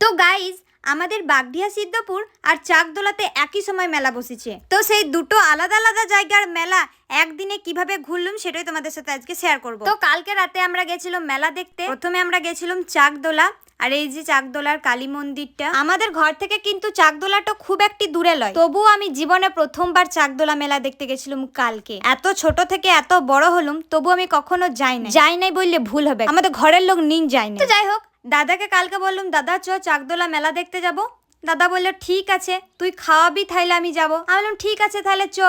তো গাইজ আমাদের বাগডিহা সিদ্ধপুর আর চাকদোলাতে একই সময় মেলা বসেছে। তো সেই দুটো আলাদা আলাদা জায়গার মেলা একদিনে কিভাবে ঘুরলাম সেটাই তোমাদের সাথে আজকে শেয়ার করব। তো কালকে রাতে আমরা গেছিলাম মেলা দেখতে। প্রথমে আমরা গেছিলাম চাকদোলা, আর এই যে চাকদোলার কালী মন্দিরটা আমাদের ঘর থেকে কিন্তু চাকদোলাটা খুব একটি দূরে লয়, তবুও আমি জীবনে প্রথমবার চাকদোলা মেলা দেখতে গেছিলাম কালকে। এত ছোট থেকে এত বড় হলুম তবু আমি কখনো যাই নাই বললে ভুল হবে, আমাদের ঘরের লোক নিন যাই না। তো যাই হোক, দাদাকে কালকে বললাম দাদা চ চাকদোলা মেলা দেখতে যাব। দাদা বললো ঠিক আছে, তুই খাওয়াবি তাইলে আমি যাবো। আমি বললাম ঠিক আছে তাহলে চ।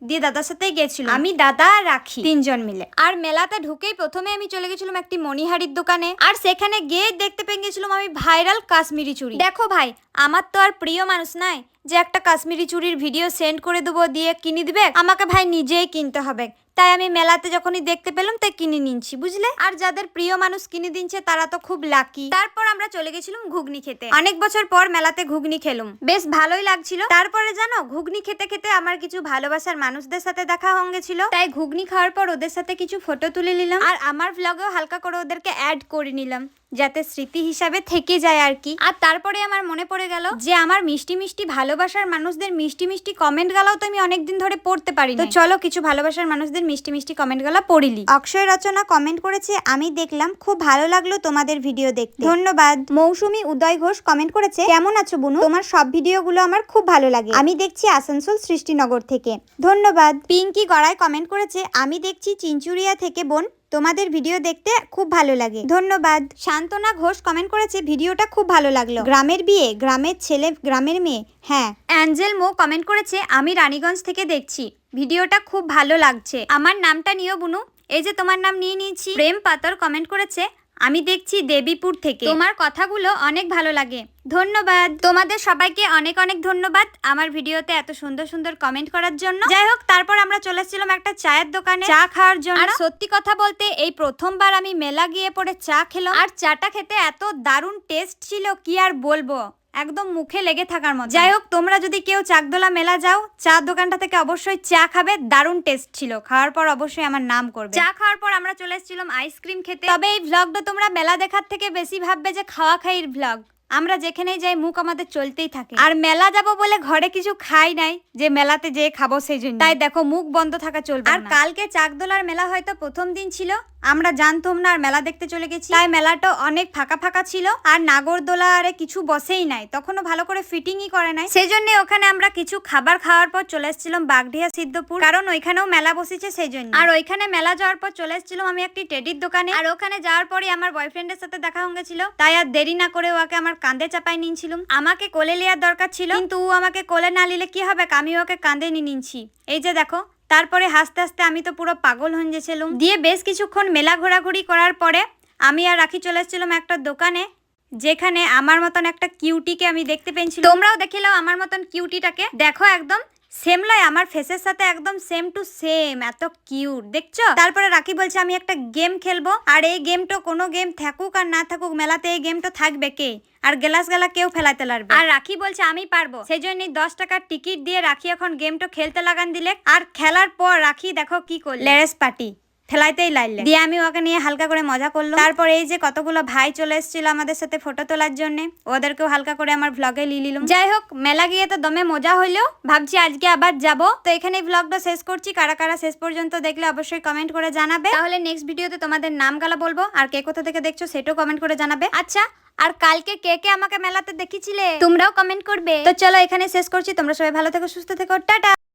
দিয়ে দাদার সাথেই গেছিল, আমি দাদা আর রাখি তিনজন মিলে। আর মেলাতে ঢুকেই প্রথমে আমি চলে গেছিলাম একটি মণিহারির দোকানে, আর সেখানে গিয়ে দেখতে পেয়ে গেছিলাম আমি ভাইরাল কাশ্মীরি চুড়ি। দেখো ভাই, আমার তো আর প্রিয় মানুষ নাই যে একটা কাশ্মীরি চুড়ির ভিডিও সেন্ড করে দেবো দিয়ে কিনে দিবে, আমাকে ভাই নিজেই কিনতে হবে। তাই আমি মেলাতে যখনই দেখতে পেলাম তাই কিনে নিচ্ছি, বুঝলে। আর যাদের প্রিয় মানুষ কিনে দিচ্ছে তারা তো খুব লাকি। তারপর আমরা চলে গেছিলাম ঘুগনি খেতে। অনেক বছর পর মেলাতে ঘুগনি খেলাম, বেশ ভালোই লাগছিল। তারপরে জানো, ঘুগনি খেতে খেতে আমার কিছু ভালোবাসার মানুষদের সাথে দেখা হয়ে গেছিল, তাই ঘুগনি খাওয়ার পর ওদের সাথে কিছু ফটো তুলে নিলাম, আর আমার ব্লগেও হালকা করে ওদেরকে অ্যাড করে নিলাম যাতে স্মৃতি হিসাবে থেকে যায় আর কি। আর তারপরে আমার মনে পড়ে গেল যে আমার মিষ্টি মিষ্টি ভালোবাসার মানুষদের মিষ্টি মিষ্টি কমেন্ট গালাও তো আমি অনেকদিন ধরে পড়তে পারি। তো চলো কিছু ভালোবাসার মানুষদের মিষ্টি মিষ্টি কমেন্ট গালা পড়িলি। অক্ষয় রচনা কমেন্ট করেছে, আমি দেখলাম খুব ভালো লাগলো তোমাদের ভিডিও দেখতে, ধন্যবাদ। মৌসুমী উদয় ঘোষ কমেন্ট করেছে, কেমন আছো বুনু, তোমার সব ভিডিওগুলো আমার খুব ভালো লাগে, আমি দেখছি আসানসোল সৃষ্টিনগর থেকে, ধন্যবাদ। পিঙ্কি গড়ায় কমেন্ট করেছে, আমি দেখছি চিঞ্চুরিয়া থেকে বোন, তোমাদের ভিডিও দেখতে খুব ভালো লাগে, ধন্যবাদ। শান্তনা ঘোষ কমেন্ট করেছে, ভিডিওটা খুব ভালো লাগলো, গ্রামের বিয়ে, গ্রামের ছেলে, গ্রামের মেয়ে, হ্যাঁ। অ্যাঞ্জেল মো কমেন্ট করেছে, আমি রানীগঞ্জ থেকে দেখছি, ভিডিওটা খুব ভালো লাগছে, আমার নামটা নিও বুনু। এই যে তোমার নাম নিয়ে নিয়েছি। প্রেম পাতর কমেন্ট করেছে, আমি দেখছি দেবীপুর থেকে, তোমার কথাগুলো অনেক ভালো লাগে, ধন্যবাদ। তোমাদের সবাইকে অনেক অনেক ধন্যবাদ আমার ভিডিওতে এত সুন্দর সুন্দর কমেন্ট করার জন্য। যাই হোক, তারপর আমরা চলে এসেছিলাম একটা চায়ের দোকানে চা খাওয়ার জন্য। আর সত্যি কথা বলতে এই প্রথমবার আমি মেলা গিয়ে পরে চা খেলাম, আর চাটা খেতে এত দারুণ টেস্ট ছিল কি আর বলবো, একদম মুখে লেগে থাকার মতো। যাই হোক, তোমরা যদি কেউ চাকদোলা মেলা যাও, চা দোকানটা থেকে অবশ্যই চা খাবে, দারুণ টেস্ট ছিল, খাওয়ার পর অবশ্যই আমার নাম করবে। চা খাওয়ার পর আমরা চলে এসেছিলাম আইসক্রিম খেতে। তবে এই ভ্লগটা তোমরা মেলা দেখার থেকে বেশি ভাববে যে খাওয়া খাইয়ের ভ্লগ, আমরা যেখানেই যাই মুখ আমাদের চলতেই থাকে। আর মেলা যাব বলে ঘরে কিছু খাই নাই যে মেলাতে যেয়ে খাবো সেই জন্য, তাই দেখো মুখ বন্ধ থাকা চলবে। আর কালকে চাকদোলার মেলা হয়তো প্রথম দিন ছিল, আমরা জানতাম না, আর মেলা দেখতে চলে গেছি, তাই মেলাটা অনেক ফাঁকা ফাঁকা ছিল, আর নাগরদোলা আরে কিছু বসেই নাই, তখনও ভালো করে ফিটিংই করে নাই, সেই জন্য ওখানে আমরা কিছু খাবার খাওয়ার পর চলে এসেছিলাম বাগডিহা সিদ্ধপুর, কারণ ওইখানেও মেলা বসেছে সেই জন্য। আর ওইখানে মেলা যাওয়ার পর চলে এসেছিলাম আমি একটি টেডির দোকানে, আর ওখানে যাওয়ার পরে আমার বয়ফ্রেন্ডের সাথে দেখা হয়ে গেছিল, তাই আর দেরি না করে ওকে আমার কাঁধে চাপাই নিয়েছিলাম। আমাকে কোলে নেওয়ার দরকার ছিল, কিন্তু ও আমাকে কোলে না নিলে কি হবে, আমি ওকে কাঁধে নিয়ে নিচ্ছি, এই যে দেখো। তারপরে হাসতে হাসতে আমি তো পুরো পাগল হয়ে গেছিলাম। দিয়ে বেশ কিছুক্ষণ মেলা ঘোরাঘুরি করার পরে আমি আর রাখি চলে এসেছিলাম একটা দোকানে, যেখানে আমার মতন একটা কিউটিকে আমি দেখতে পেয়েছিলাম। তোমরাও দেখে নাও আমার মতন কিউটিটাকে, দেখো একদম সেম লয়, আমার ফেসের সাথে একদম সেম টু সেম, এত কিউট দেখছো। তারপরে রাখি বলছে আমি একটা গেম খেলবো, আর এই গেমটা কোনো গেম থাকুক আর না থাকুক মেলাতে এই গেমটা থাকবে কে, আর গ্লাস গালা কেউ ফেলাতে পারবে। আর রাখি বলছে আমি পারবো, সেই জন্য 10 টাকার টিকিট দিয়ে রাখি এখন গেমটা খেলতে লাগান দিলে। আর খেলার পর রাখি দেখো কি করলে, লেরেস পার্টি ফেলাইতেই লাইলে, দিয়ে আমি ওকে নিয়ে হালকা করে মজা করলাম। তারপর এই যে কতগুলো ভাই চলে এসেছিল আমাদের সাথে ফটো তোলার জন্য, ওদেরকেও হালকা করে আমার ভ্লগে নিলাম। যাই হোক, মেলা গিয়ে তো দমে মজা হইলো, ভাবছি আজকে আবার যাব। তো এখানে ভ্লগটা শেষ করছি, কারা কারা শেষ পর্যন্ত দেখলে অবশ্যই কমেন্ট করে জানাবে, তাহলে নেক্সট ভিডিওতে তোমাদের নাম গালা বলবো, আর কে কোথা থেকে দেখছো সেটাও কমেন্ট করে জানাবে। আচ্ছা, আর কালকে কে কে আমাকে মেলাতে দেখেছিলে তোমরাও কমেন্ট করবে। তো চলো এখানে শেষ করছি, তোমরা সবাই ভালো থেকো, সুস্থ থেকো, টাটা।